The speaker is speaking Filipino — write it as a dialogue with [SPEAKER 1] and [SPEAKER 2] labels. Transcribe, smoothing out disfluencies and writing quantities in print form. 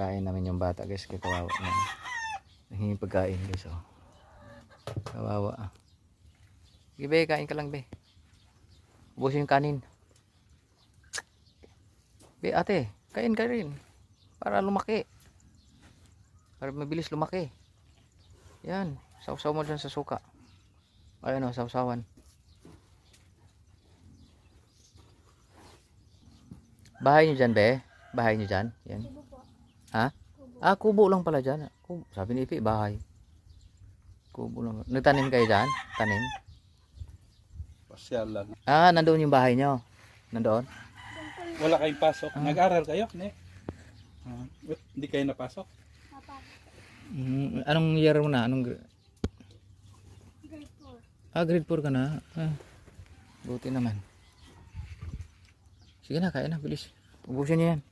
[SPEAKER 1] Pinakain namin yung bata guys, kaya kawawa na. Nanghingi pagkain guys, oh. Kawawa. Sige be, kain ka lang be. Ubusin yung kanin. Be ate, kain ka rin. Para lumaki. Para mabilis lumaki. Yan, sausaw mo dyan sa suka. Ayun o, sausawan. Bahay nyo dyan be? Bahay nyo dyan? Yan. Ha? Ah, kubo lang pala dyan. Kubo. Sabi ni Ipi, bahay. Kubo lang. Nagtanim kayo dyan? Tanim?
[SPEAKER 2] Pasyalan.
[SPEAKER 1] Ah, nandoon yung bahay nyo. Nandoon?
[SPEAKER 2] Wala kayong pasok. Nag-aral kayo, ne? Hindi kayo napasok?
[SPEAKER 1] Anong year mo na? Anong
[SPEAKER 3] Grade 4.
[SPEAKER 1] Ah, grade 4 ka na. Ah, buti naman. Sige na, kaya na, bilis. Ubusin niyo yan.